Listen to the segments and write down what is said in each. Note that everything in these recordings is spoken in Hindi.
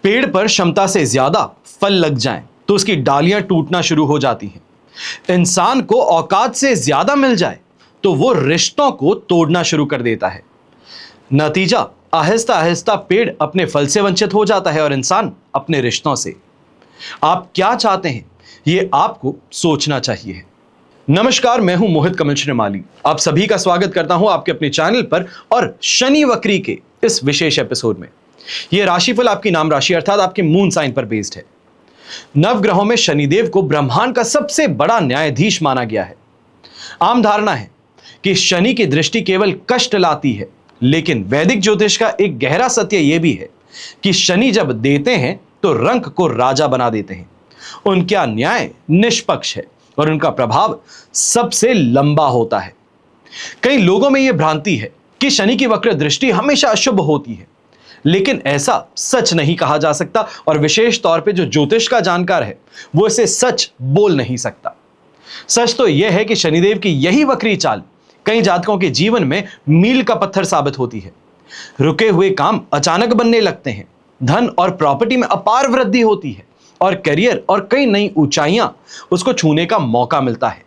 पेड़ पर क्षमता से ज्यादा फल लग जाएं तो उसकी डालियां टूटना शुरू हो जाती हैं। इंसान को औकात से ज्यादा मिल जाए तो वो रिश्तों को तोड़ना शुरू कर देता है। नतीजा, आहिस्ता आहिस्ता पेड़ अपने फल से वंचित हो जाता है और इंसान अपने रिश्तों से। आप क्या चाहते हैं, ये आपको सोचना चाहिए। नमस्कार, मैं हूं मोहित कमल श्रीमाली। आप सभी का स्वागत करता हूं आपके अपने चैनल पर और शनि वक्री के इस विशेष एपिसोड में। यह राशिफल आपकी नाम राशि अर्थात आपके मून साइन पर बेस्ड है। नवग्रहों में शनिदेव को ब्रह्मांड का सबसे बड़ा न्यायाधीश माना गया है। आम धारणा है कि शनि की दृष्टि केवल कष्ट लाती है, लेकिन वैदिक ज्योतिष का एक गहरा सत्य यह भी है कि शनि जब देते हैं तो रंक को राजा बना देते हैं। उनका न्याय निष्पक्ष है और उनका प्रभाव सबसे लंबा होता है। कई लोगों में यह भ्रांति है कि शनि की वक्र दृष्टि हमेशा अशुभ होती है, लेकिन ऐसा सच नहीं कहा जा सकता और विशेष तौर पे जो ज्योतिष का जानकार है वो इसे सच बोल नहीं सकता। सच तो यह है कि शनिदेव की यही वक्री चाल कई जातकों के जीवन में मील का पत्थर साबित होती है। रुके हुए काम अचानक बनने लगते हैं, धन और प्रॉपर्टी में अपार वृद्धि होती है और करियर और कई नई ऊंचाइयां उसको छूने का मौका मिलता है।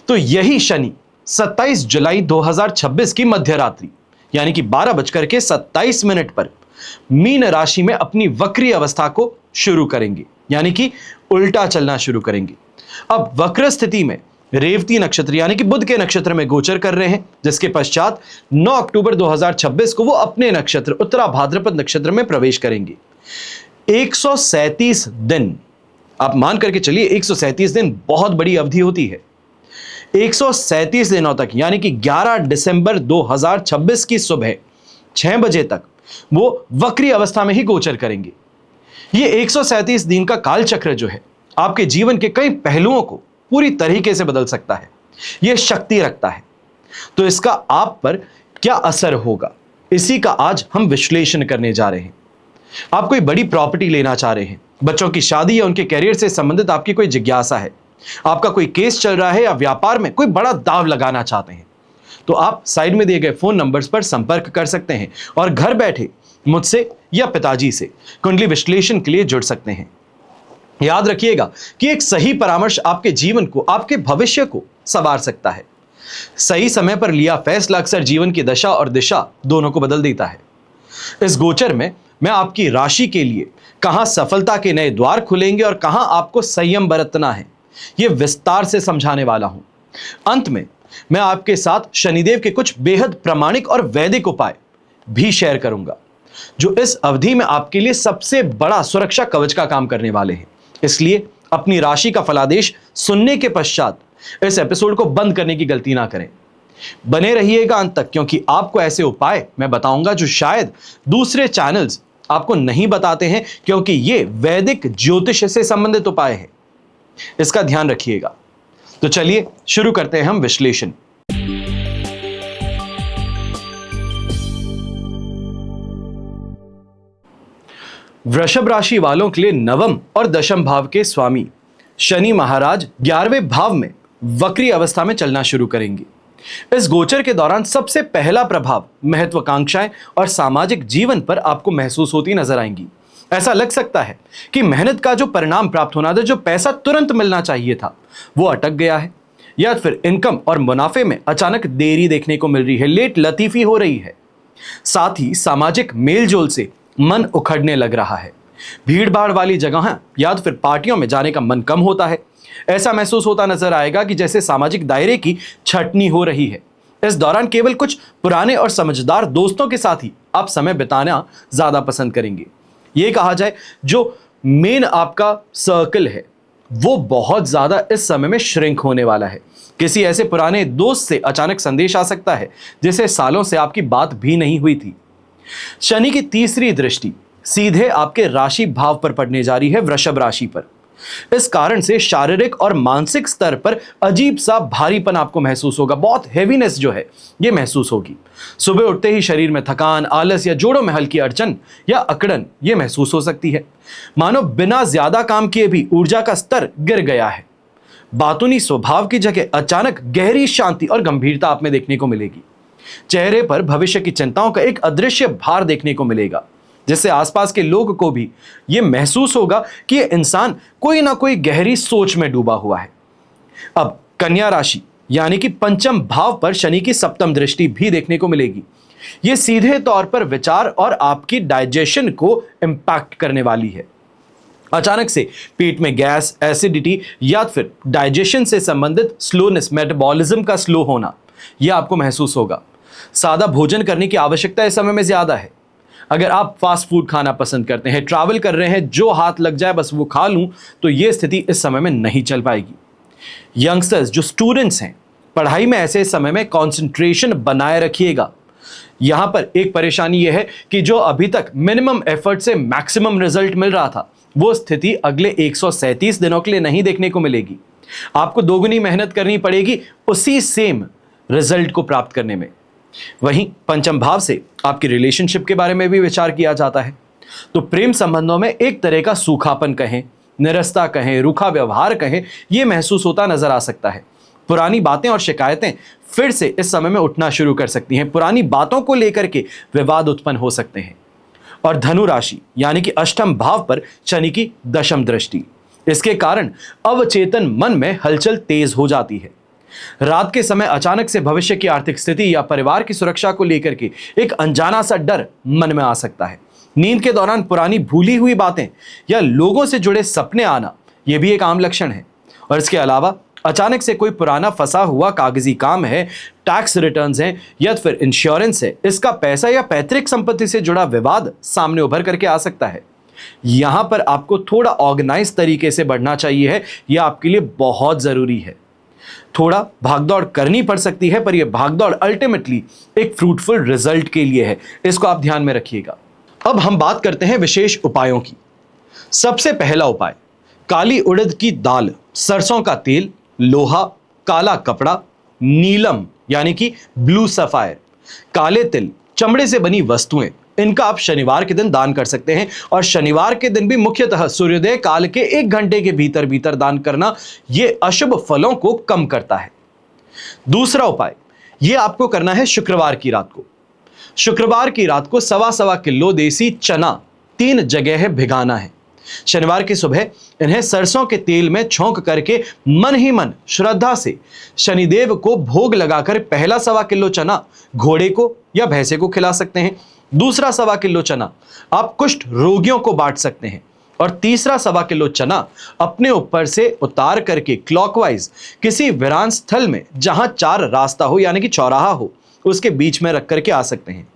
तो यही शनि 27 जुलाई 2026 की मध्य रात्रि यानी कि 12:27 पर मीन राशि में अपनी वक्री अवस्था को शुरू करेंगे, यानी कि उल्टा चलना शुरू करेंगे। अब वक्र स्थिति में रेवती नक्षत्र यानी कि बुध के नक्षत्र में गोचर कर रहे हैं, जिसके पश्चात 9 अक्टूबर 2026 को वो अपने नक्षत्र उत्तरा भाद्रपद नक्षत्र में प्रवेश करेंगे। 137 दिन, आप मान करके चलिए 137 दिन बहुत बड़ी अवधि होती है। 137 दिनों तक यानी कि 11 दिसंबर 2026 की सुबह 6 बजे तक वो वक्री अवस्था में ही गोचर करेंगे। ये 137 दिन का काल चक्र जो है आपके जीवन के कई पहलुओं को पूरी तरीके से बदल सकता है। यह शक्ति रखता है। तो इसका आप पर क्या असर होगा, इसी का आज हम विश्लेषण करने जा रहे हैं। आप कोई बड़ी प्रॉपर्टी लेना चाह रहे हैं, बच्चों की शादी या उनके कैरियर से संबंधित आपकी कोई जिज्ञासा है, आपका कोई केस चल रहा है या व्यापार में कोई बड़ा दांव लगाना चाहते हैं, तो आप साइड में दिए गए फोन नंबर्स पर संपर्क कर सकते हैं और घर बैठे मुझसे या पिताजी से कुंडली विश्लेषण के लिए जुड़ सकते हैं। याद रखिएगा कि एक सही परामर्श आपके जीवन को, आपके भविष्य को संवार सकता है। सही समय पर लिया फैसला अक्सर जीवन की दशा और दिशा दोनों को बदल देता है। इस गोचर में मैं आपकी राशि के लिए कहां सफलता के नए द्वार खुलेंगे और कहां आपको संयम बरतना है, यह विस्तार से समझाने वाला हूं। अंत में मैं आपके साथ शनिदेव के कुछ बेहद प्रामाणिक और वैदिक उपाय भी शेयर करूंगा, जो इस अवधि में आपके लिए सबसे बड़ा सुरक्षा कवच का काम करने वाले हैं। इसलिए अपनी राशि का फलादेश सुनने के पश्चात इस एपिसोड को बंद करने की गलती ना करें। बने रहिएगा अंत तक, क्योंकि आपको ऐसे उपाय मैं बताऊंगा जो शायद दूसरे चैनल्स आपको नहीं बताते हैं, क्योंकि ये वैदिक ज्योतिष से संबंधित उपाय है। इसका ध्यान रखिएगा। तो चलिए शुरू करते हैं हम विश्लेषण। वृषभ राशि वालों के लिए नवम और दशम भाव के स्वामी शनि महाराज 11वें भाव में वक्री अवस्था में चलना शुरू करेंगे। इस गोचर के दौरान सबसे पहला प्रभाव महत्वाकांक्षाएं और सामाजिक जीवन पर आपको महसूस होती नजर आएंगी। ऐसा लग सकता है कि मेहनत का जो परिणाम प्राप्त होना था, जो पैसा तुरंत मिलना चाहिए था, वो अटक गया है, या फिर इनकम और मुनाफे में अचानक देरी देखने को मिल रही है, लेट लतीफी हो रही है। साथ ही सामाजिक मेलजोल से मन उखड़ने लग रहा है। भीड़ भाड़ वाली जगह या फिर पार्टियों में जाने का मन कम होता है। ऐसा महसूस होता नजर आएगा कि जैसे सामाजिक दायरे की छटनी हो रही है। इस दौरान केवल कुछ पुराने और समझदार दोस्तों के साथ ही आप समय बिताना ज्यादा पसंद करेंगे। ये कहा जाए जो मेन आपका सर्कल है वो बहुत ज्यादा इस समय में श्रिंक होने वाला है। किसी ऐसे पुराने दोस्त से अचानक संदेश आ सकता है जिसे सालों से आपकी बात भी नहीं हुई थी। शनि की तीसरी दृष्टि सीधे आपके राशि भाव पर पड़ने जा रही है, वृषभ राशि पर। इस कारण से शारीरिक और मानसिक स्तर पर अजीब सा भारीपन आपको महसूस होगा। बहुत हेवीनेस जो है ये महसूस होगी। सुबह उठते ही शरीर में थकान, आलस या जोड़ों में हल्की अड़चन या अकड़न ये महसूस हो सकती है। मानो बिना ज्यादा काम किए भी ऊर्जा का स्तर गिर गया है। बातूनी स्वभाव की जगह अचानक गहरी शांति और गंभीरता आप में देखने को मिलेगी। चेहरे पर भविष्य की चिंताओं का एक अदृश्य भार देखने को मिलेगा। जिससे आसपास के लोग को भी यह महसूस होगा कि यह इंसान कोई ना कोई गहरी सोच में डूबा हुआ है। अब कन्या राशि यानी कि पंचम भाव पर शनि की सप्तम दृष्टि भी देखने को मिलेगी। यह सीधे तौर पर विचार और आपकी डाइजेशन को इंपैक्ट करने वाली है। अचानक से पेट में गैस, एसिडिटी या फिर डाइजेशन से संबंधित स्लोनेस, मेटाबॉलिज्म का स्लो होना, यह आपको महसूस होगा। सादा भोजन करने की आवश्यकता इस समय में ज्यादा है। अगर आप फास्ट फूड खाना पसंद करते हैं, ट्रैवल कर रहे हैं, जो हाथ लग जाए बस वो खा लूं, तो यह स्थिति इस समय में नहीं चल पाएगी। यंगस्टर्स, जो स्टूडेंट्स हैं, पढ़ाई में ऐसे समय में कंसंट्रेशन बनाए रखिएगा। यहां पर एक परेशानी यह है कि जो अभी तक मिनिमम एफर्ट से मैक्सिमम रिजल्ट मिल रहा था, वो स्थिति अगले 137 दिनों के लिए नहीं देखने को मिलेगी। आपको दोगुनी मेहनत करनी पड़ेगी उसी सेम रिजल्ट को प्राप्त करने में। वहीं पंचम भाव से आपकी रिलेशनशिप के बारे में भी विचार किया जाता है। तो प्रेम संबंधों में एक तरह का सूखापन कहें, निरस्ता कहें, रूखा व्यवहार कहें, यह महसूस होता नजर आ सकता है। पुरानी बातें और शिकायतें फिर से इस समय में उठना शुरू कर सकती हैं। पुरानी बातों को लेकर के विवाद उत्पन्न हो सकते हैं। और धनु राशि यानी कि अष्टम भाव पर शनि की दशम दृष्टि, इसके कारण अवचेतन मन में हलचल तेज हो जाती है। रात के समय अचानक से भविष्य की आर्थिक स्थिति या परिवार की सुरक्षा को लेकर के एक अनजाना सा डर मन में आ सकता है। नींद के दौरान पुरानी भूली हुई बातें या लोगों से जुड़े सपने आना, यह भी एक आम लक्षण है। और इसके अलावा अचानक से कोई पुराना फंसा हुआ कागजी काम है, टैक्स रिटर्न्स हैं या फिर इंश्योरेंस है, इसका पैसा या पैतृक संपत्ति से जुड़ा विवाद सामने उभर करके आ सकता है। यहां पर आपको थोड़ा ऑर्गेनाइज तरीके से बढ़ना चाहिए है, यह आपके लिए बहुत जरूरी है। थोड़ा भागदौड़ करनी पड़ सकती है, पर यह भागदौड़ अल्टीमेटली एक फ्रूटफुल रिजल्ट के लिए है, इसको आप ध्यान में रखिएगा। अब हम बात करते हैं विशेष उपायों की। सबसे पहला उपाय, काली उड़द की दाल, सरसों का तेल, लोहा, काला कपड़ा, नीलम यानी कि ब्लू सफायर, काले तिल, चमड़े से बनी वस्तुएं, इनका आप शनिवार के दिन दान कर सकते हैं। और शनिवार के दिन भी मुख्यतः सूर्योदय काल के 1 घंटे के भीतर भीतर दान करना यह अशुभ फलों को कम करता है। दूसरा उपाय यह आपको करना है शुक्रवार की रात को। शुक्रवार की रात को 1.25 किलो देसी चना 3 जगह भिगाना है। शनिवार की सुबह इन्हें सरसों के तेल में छौंक करके मन ही मन श्रद्धा से शनिदेव को भोग लगाकर पहला 1.25 किलो चना घोड़े को या भैंसे को खिला सकते हैं। दूसरा 1.25 किलो चना आप कुष्ठ रोगियों को बांट सकते हैं। और तीसरा 1.25 किलो चना अपने ऊपर से उतार करके क्लॉकवाइज किसी वीरान स्थल में, जहां 4 रास्ता हो यानी कि चौराहा हो, उसके बीच में रख करके आ सकते हैं।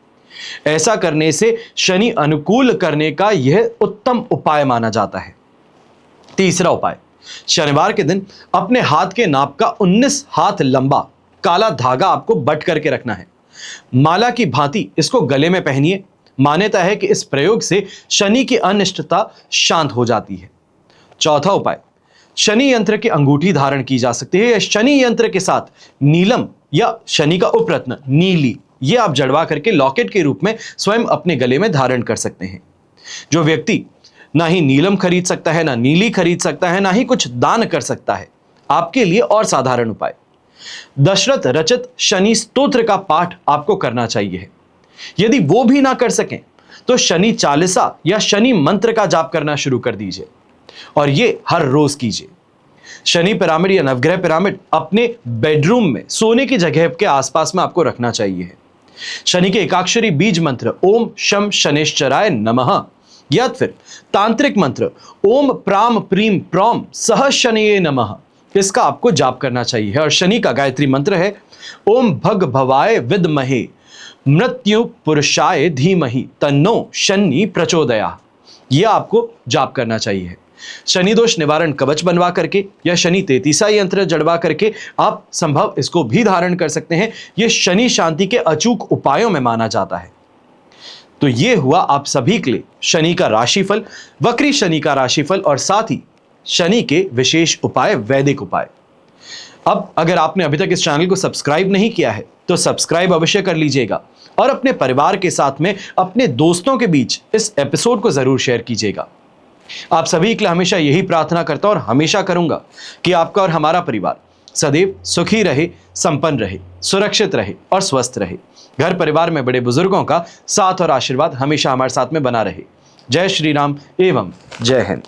ऐसा करने से शनि अनुकूल करने का यह उत्तम उपाय माना जाता है। तीसरा उपाय, शनिवार के दिन अपने हाथ के नाप का 19 हाथ लंबा काला धागा आपको बट करके रखना है। माला की भांति इसको गले में पहनिए। मान्यता है कि इस प्रयोग से शनि की अनिष्टता शांत हो जाती है। चौथा उपाय, शनि यंत्र की अंगूठी धारण की जा सकती है। या शनि यंत्र के साथ नीलम या शनि का उपरत्न नीली, ये आप जड़वा करके लॉकेट के रूप में स्वयं अपने गले में धारण कर सकते हैं। जो व्यक्ति ना ही नीलम खरीद सकता है, ना नीली खरीद सकता है, ना ही कुछ दान कर सकता है, आपके लिए और साधारण उपाय, दशरथ रचित शनि स्तोत्र का पाठ आपको करना चाहिए। यदि वो भी ना कर सकें तो शनि चालीसा या शनि मंत्र का जाप करना शुरू कर दीजिए और ये हर रोज कीजिए। शनि पिरामिड या नवग्रह पिरामिड अपने बेडरूम में सोने की जगह के आसपास में आपको रखना चाहिए। शनि के एकाक्षरी बीज मंत्र ओम शम शनेश्चराय नमः या फिर तांत्रिक मंत्र ओम प्राम प्रीम प्रॉम सह शनिये नमः, इसका आपको जाप करना चाहिए। और शनि का गायत्री मंत्र है ओम भग भवाय विद्महे मृत्यु पुरुषाय धीमहि तन्नो शनि प्रचोदया, यह आपको जाप करना चाहिए। शनि दोष निवारण कवच बनवा करके या शनि 33 यंत्र जड़वा करके आप संभव इसको भी धारण कर सकते हैं। यह शनि शांति के अचूक उपायों में माना जाता है। तो यह हुआ आप सभी के लिए शनि का राशिफल, वक्री शनि का राशिफल और साथ ही शनि के विशेष उपाय, वैदिक उपाय। अब अगर आपने अभी तक इस चैनल को सब्सक्राइब नहीं किया है तो सब्सक्राइब अवश्य कर लीजिएगा और अपने परिवार के साथ में, अपने दोस्तों के बीच इस एपिसोड को जरूर शेयर कीजिएगा। आप सभी के लिए हमेशा यही प्रार्थना करता हूं और हमेशा करूंगा कि आपका और हमारा परिवार सदैव सुखी रहे, संपन्न रहे, सुरक्षित रहे और स्वस्थ रहे। घर परिवार में बड़े बुजुर्गों का साथ और आशीर्वाद हमेशा हमारे साथ में बना रहे। जय श्री राम एवं जय हिंद।